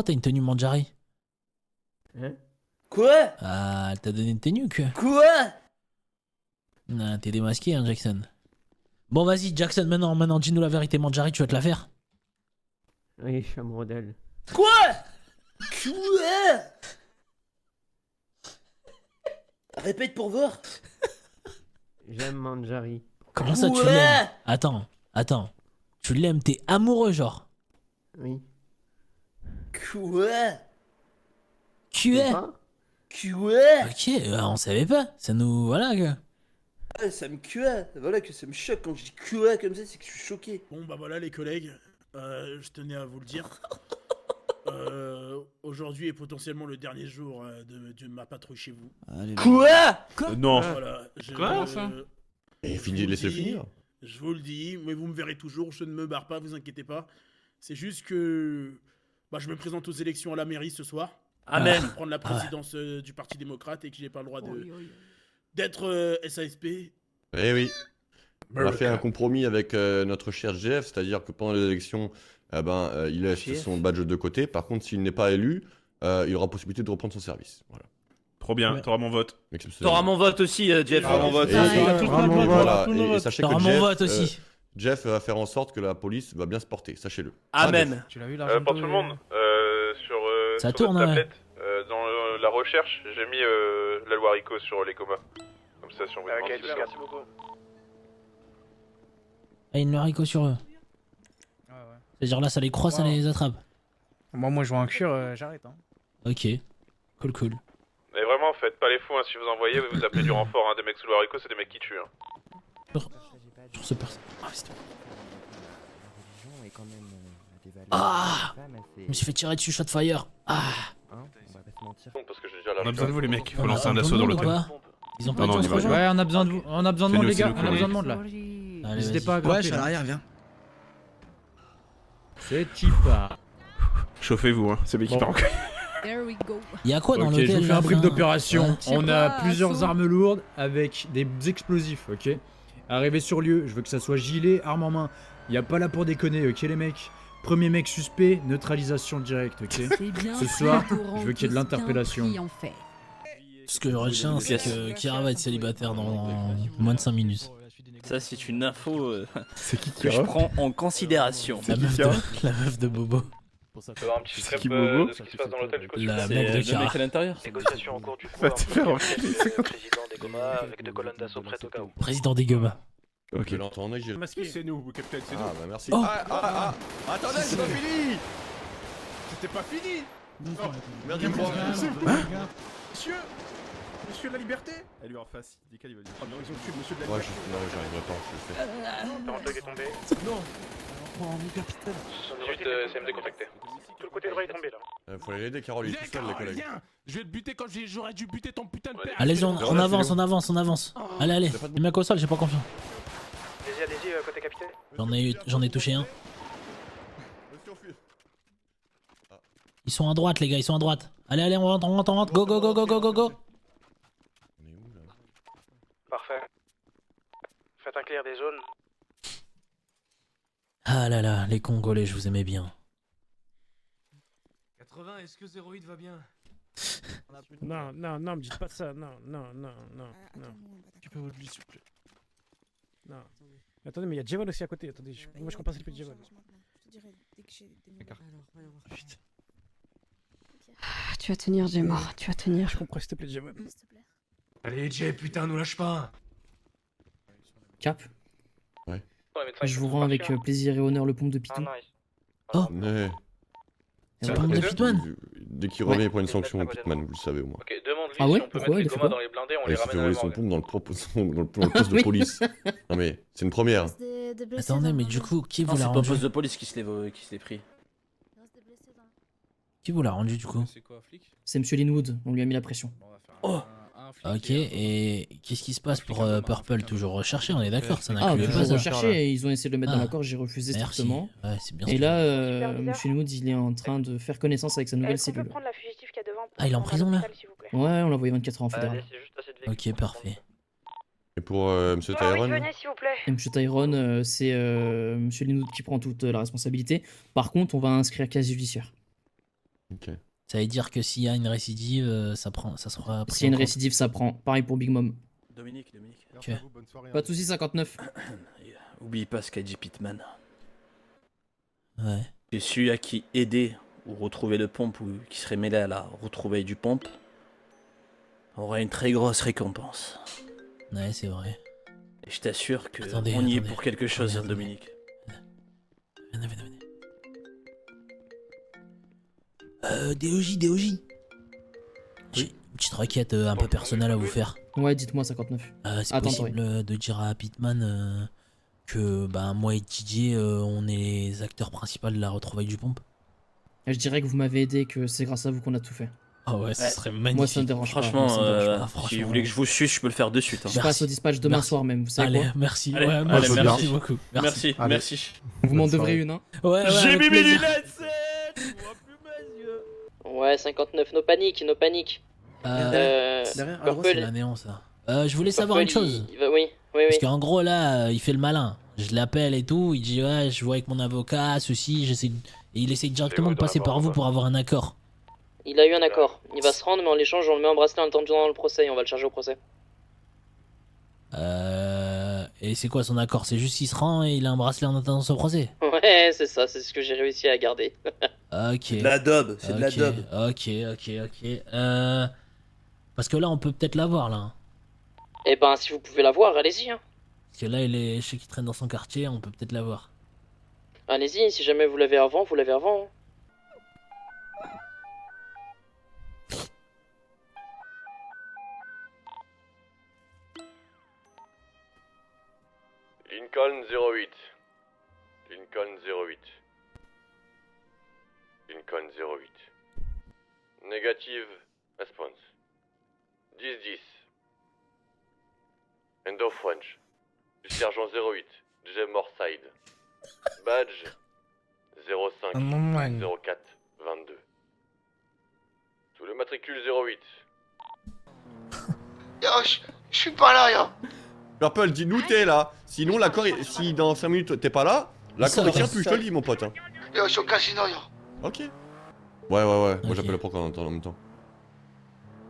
pourquoi t'as une tenue Mandjari? Hein? Quoi? Ah, elle t'a donné une tenue que? Quoi? Ah, t'es démasqué, hein, Jackson. Bon, vas-y, Jackson, maintenant, dis-nous la vérité, Mandjari, tu vas te la faire? Oui, je suis amoureux d'elle. Quoi? Quoi? Répète pour voir. J'aime Manjari. Comment ça, tu Quoi? l'aimes? Attends. Tu l'aimes, t'es amoureux, genre? Oui. Quoi? Tu es? Pas Quoi? Ok, on savait pas. Ça nous... Voilà, que... Ah, ça me quoi? Voilà que ça me choque quand je dis quoi comme ça, c'est que je suis choqué. Bon bah voilà les collègues, je tenais à vous le dire. Aujourd'hui est potentiellement le dernier jour de ma patrouille chez vous. Quoi? Non. Voilà. Quoi, ça je Fini, vous le laissez-le dis, finir. Je vous le dis, mais vous me verrez toujours, je ne me barre pas, vous inquiétez pas. C'est juste que bah, je me présente aux élections à la mairie ce soir. Amen. Je vais prendre la présidence du Parti démocrate et que j'ai pas le droit d'être SASP. Eh oui. On a fait un compromis avec notre cher Jeff, c'est-à-dire que pendant les élections, il laisse Jeff. son badge de côté. Par contre, s'il n'est pas élu, il aura possibilité de reprendre son service. Voilà. Trop bien, t'auras mon vote. T'auras mon vote aussi, Jeff. Ah, mon vote. et- voilà, et sachez que T'auras mon Jeff, vote aussi. Jeff va faire en sorte que la police va bien se porter, sachez-le. Amen. Tu l'as vu Pour tout le monde, sur, Ça sur tourne, votre ouais. tablette, dans la recherche, j'ai mis la loi RICO sur les comas. Comme ça, si on vous demande si c'est merci beaucoup. Ah, une haricot sur eux. C'est-à-dire là, ça les croise, ça les attrape. Moi je vois un cure, j'arrête. Hein. Ok. Cool. Mais vraiment, faites pas les fous, hein, si vous envoyez, vous appelez du renfort, hein, des mecs sous loi RICO, c'est des mecs qui tuent. Hein. Sur ce perso. Ah, c'est... Ah, je me suis fait tirer dessus, shot fire. Ah. Parce que j'ai déjà On la a besoin de vous, les mecs. Faut On a lancer un tout assaut le dans monde ou l'hôtel. pas Ils ont pas Non, de non, chance, on y va. Ouais, on a besoin de vous. On a besoin de C'est monde, nous, les c'est gars. nous, On a besoin de monde là. Allez, N'hésitez vas-y. pas à Ouais, grimper. je suis à là. l'arrière, viens. C'est Tipa. Chauffez-vous, hein. C'est bien qui part en Il y a quoi dans Ok, l'hôtel je vous fais là, un brief enfin d'opération. Ouais. On a plusieurs armes lourdes avec des explosifs, ok. Arrivé sur lieu, je veux que ça soit gilet, arme en main. Y a pas là pour déconner, ok les mecs. Premier mec suspect, neutralisation directe, ok. Ce soir, je veux qu'il y ait de l'interpellation. Ce que je retiens, c'est que Kira va être célibataire dans moins de 5 minutes. Ça, c'est une info C'est qui que je prends en considération. La meuf de Bobo. Tu veux un petit C'est qui, scrap Bobo de ce qui se passe dans l'hôtel du coup La C'est mec de le Kira. mec à l'intérieur. Négociation en cours du coup. Va te faire Président des Gomas avec 2 colonnes d'assaut prêtes au cas où. Président des Gomas. Ok, l'entendre, j'ai... Masqué, c'est nous, Capitaine, c'est nous. Ah bah merci. Oh. Attendez, c'est pas fini. C'était pas fini. Merde, il me voit. Monsieur Monsieur de la liberté. Elle lui en face, il décale, il va dire. Oh non, ils ont tué Monsieur de la Ouais, liberté. non, j'arriverai pas, je le fais. 42 qui est tombé. Non. 78 CMD contacté. Tout le côté droit est tombé là. Faut aller aider Carole, il est tout seul, les collègues. Viens. Je vais te buter quand j'aurais dû buter ton putain de père. Allez, on avance. Allez. Les mecs au sol, j'ai pas confiance. Allez-y, côté capitaine. J'en ai touché un. Ils sont à droite, les gars, ils sont à droite. Allez, on rentre. Go. On est où là? Parfait. Faites un clear des zones. Ah là là, les Congolais, je vous aimais bien. 80, est-ce que 08 va bien? Non, me dites pas ça, non. Tu peux oublier s'il vous plaît. Non. Attendez, mais il y a Jevon aussi à côté, attendez, moi je comprends c'est le Jevon. Tu vas tenir, Gemma, tu vas tenir. Je comprends s'il te plaît Jevon. Allez, Jay, putain, nous lâche pas. Cap, je vous rends avec plaisir et honneur le pompe de Pitou. Oh, Ouais. c'est le pompe de Pitman. Dès qu'il revient, il prend une sanction, Pitman, vous le savez au moins. Ok, demande-lui Ah ouais, si on peut pourquoi, mettre il les a fait Gomas quoi dans les blindés, on Il les s'est fait ramène à voler la son morgue. pompe dans le poste de Oui. police. Non mais, c'est une première. Attendez, mais du coup, qui Non, vous c'est l'a pas rendu? poste de police qui se l'est pris. Qui vous l'a rendu du coup? C'est quoi, flic? C'est Monsieur Linwood, on lui a mis la pression. Oh. Ok, et qu'est-ce qui se passe pour Purple? Toujours recherché, on est d'accord, ça Ah, n'inclut pas toujours ça. recherché, et ils ont essayé de le mettre dans Ah. l'accord, j'ai refusé Merci. strictement. Ouais, c'est bien. Et là, Monsieur Linwood, il est en train de faire connaissance avec sa nouvelle cellule. Ah, il est en prison là? Ouais, on l'a envoyé 24 heures en fédéral. Ok, parfait. Et pour Monsieur Tyrone, Et Monsieur Tyrone, c'est Monsieur Linwood qui prend toute la responsabilité. Par contre, on va inscrire casier judiciaire. Ok. Ça veut dire que s'il y a une récidive, ça sera. S'il y a une récidive, ça prend. Pareil pour Big Mom. Dominique. Ok. Pas de soucis, 59. Oublie pas ce qu'a dit Pitman. Ouais. Et celui à qui aider ou retrouver le pompe ou qui serait mêlé à la retrouvaille du pompe aura une très grosse récompense. Ouais, c'est vrai. Et je t'assure que Attendez, on y est attendez. pour quelque chose, Attendez, Dominique. Venez. DOJ. J'ai une petite requête un peu personnelle à vous faire. Ouais, dites-moi 59. C'est Attends, possible de dire à Pitman que moi et Didier, on est les acteurs principaux de la retrouvaille du pompe? Je dirais que vous m'avez aidé, que c'est grâce à vous qu'on a tout fait. Ah ouais, ça serait magnifique. Moi, ça me dérange Franchement, pas. Moi, ça me dérange pas. franchement. si vous voulez que je vous suive, je peux le faire de suite. Hein. Je passe au dispatch demain Merci. soir même, vous savez Allez, quoi? merci. Allez, Ouais, allez, merci, merci. merci beaucoup. Merci, Allez. merci. Vous m'en Bonne devrez soirée. une, hein? Ouais, J'ai avec mis mes plaisir. lunettes, c'est... Je vois plus mes yeux. Ouais, 59, no panique. Derrière, Purple, c'est la néon ça. Je voulais savoir une chose. Oui. Parce qu'en gros là, il fait le malin. Je l'appelle et tout, il dit ouais, je vois avec mon avocat, ceci, j'essaie de... Et il essaie directement de passer par vous pour avoir un accord. Il a eu un accord. Il va se rendre, mais en l'échange, on le met en bracelet en attendant dans le procès et on va le charger au procès. Et c'est quoi son accord? C'est juste qu'il se rend et il a un bracelet en attendant son procès? Ouais, c'est ça, c'est ce que j'ai réussi à garder. Ok. De la daube, c'est de la daube. Ok. Parce que là, on peut peut-être l'avoir là. Eh ben, si vous pouvez la voir, allez-y. Hein. Parce que là, je sais qu'il traîne dans son quartier, on peut peut-être l'avoir. Allez-y, si jamais vous l'avez avant, vous l'avez avant. Hein. Lincoln 08. Lincoln 08. Lincoln 08. Negative response. 10-10. End of French. Du sergent 08. J. Morside. Badge 05 04 22. Sous le matricule 08. Yo, je suis pas là, yo. Purple, dis-nous t'es là. Sinon, l'accord, si dans 5 minutes t'es pas là, l'accord il tient plus, je te le dis, mon pote. Hein. Yo, je suis au casino, yo. Ok. Ouais. Moi Ok. j'appelle le proc en même temps.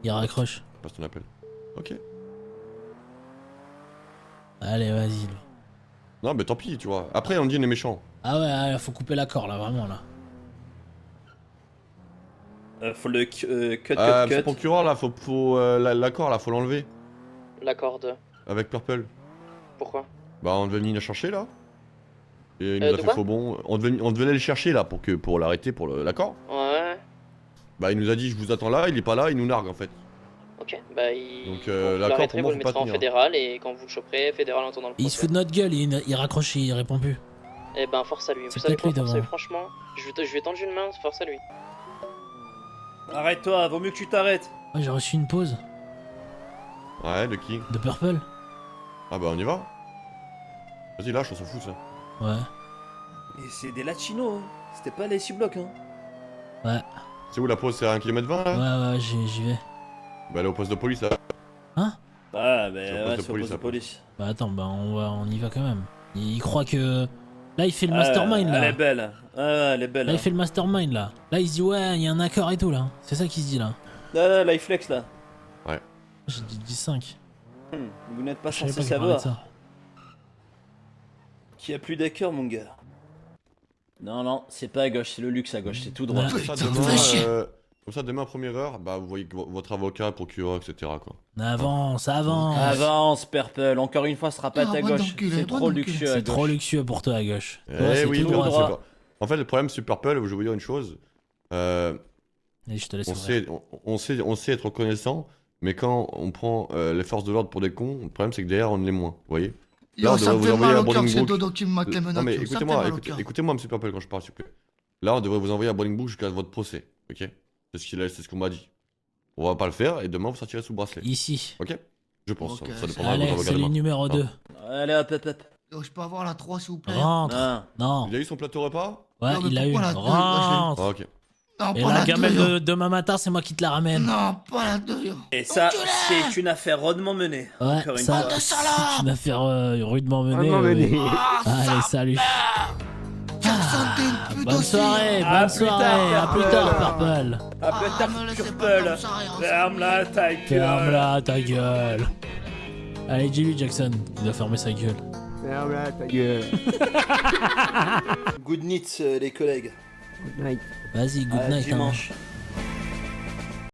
Il raccroche. Passe ton appel. Ok. Allez, vas-y. lui. Non, mais tant pis, tu vois. Après, on dit on est méchant. Ah ouais, faut couper l'accord là, vraiment là. Faut le cut. Ce procureur là, faut l'accord là, faut l'enlever. L'accord de... Avec Purple. Pourquoi? Bah, on devait venir le chercher là. Et il nous de a fait quoi faux bon. On devait aller le chercher là pour l'arrêter pour l'accord. Ouais. Bah, il nous a dit je vous attends là, il est pas là, il nous nargue en fait. Ok, bah il... Donc, quand vous l'accord, l'arrêterez, pour moi, vous le faut pas mettrez en tenir. fédéral et quand vous le choperez, fédéral en attendant le procès. Il se fout de notre gueule, il raccroche et il répond plus. Eh ben, force à lui. Vous C'est savez peut-être quoi, lui force à lui, devant. franchement. Je lui ai tendu une main, force à lui. Arrête-toi, vaut mieux que tu t'arrêtes. Ouais, j'ai reçu une pause Ouais, de qui? de Purple. Ah bah, on y va. Vas-y, lâche, on s'en fout ça. Ouais. Mais c'est des latinos, hein. C'était pas les 6 blocs, hein. Ouais, C'est où la pause? C'est à 1 km 20 là? ouais, j'y vais. Bah, elle est au poste de police là. Hein? Ah, C'est au bah poste ouais, de c'est au police, poste de après. police. Bah attends, on y va quand même. Il croit que... Là, il fait le mastermind Elle là. est belle. Ah, elle est belle. Là, il hein. fait le mastermind là. Là, il se dit ouais, il y a un accord et tout là. C'est ça qu'il se dit là. Là, il flex là. J'ai dit 10-5. Vous n'êtes pas Je savais censé pas qu'il parlait de savoir ça. qu'il y a plus d'accord, mon gars. Non, c'est pas à gauche, c'est le luxe à gauche, c'est tout droit. Ouais. Comme ça, Putain, demain, fais chier. comme ça, demain, première heure, bah, vous voyez que votre avocat, procureur, etc. quoi. Avance. Avance, Purple. Encore une fois, ce sera pas Ah, à ta bonne gauche. enculé, C'est bonne trop enculé. luxueux à C'est gauche. trop luxueux pour toi à gauche. Eh Toi, c'est oui, tout mais droit. droit. c'est pas. En fait, le problème, c'est Purple, je vais vous dire une chose. Et je te laisse On ouvrir. on sait être reconnaissant, mais quand on prend les forces de l'ordre pour des cons, le problème, c'est que derrière, on l'est moins. Vous voyez? Là, Yo, on ça devrait me vous fait envoyer mal à au cœur que c'est Bolingbrook. Dodo qui me mate les menottes. Non, mais yo. Ça me fait écoutez-moi, mal au cœur. écoutez-moi, monsieur Purple, quand je parle, s'il vous plaît. Là, on devrait vous envoyer à Bolingbrook jusqu'à votre procès. Ok? C'est ce qu'on m'a dit. On va pas le faire et demain, vous sortirez sous bracelet. Ici. Ok? Je pense. Ok, Ça dépendra de Allez, votre avocat c'est les demain. numéro 2. Allez, hop. Yo, je peux avoir la 3 s'il vous plaît? Rentre. Non. Non. Il a eu son plateau repas? Ouais, Non, mais il a eu. pourquoi la deux? Rentre. Ah, ok. Non, Et pas la la gamelle 2, de demain matin, c'est moi qui te la ramène. Non, pas la 2, yo. Et ça, c'est une affaire rondement menée. Ouais, Encore une ça, fois. de salope. c'est une affaire rudement menée. Vraiment ouais. mené. Ah, Allez, salut. Viens, Présenter une pute Bonne aussi. soirée, À bonne plus soirée, tard, à plus tard, Purple. Ah, peut-être me laissez pas Purple. comme ça, rien. Ferme-la ta gueule. Ferme-la ta gueule. Allez, dis-lui, Jackson, il doit fermer sa gueule. Ferme-la ta gueule. Good night, les collègues. Good night. Vas-y, good À night. Hein. dimanche.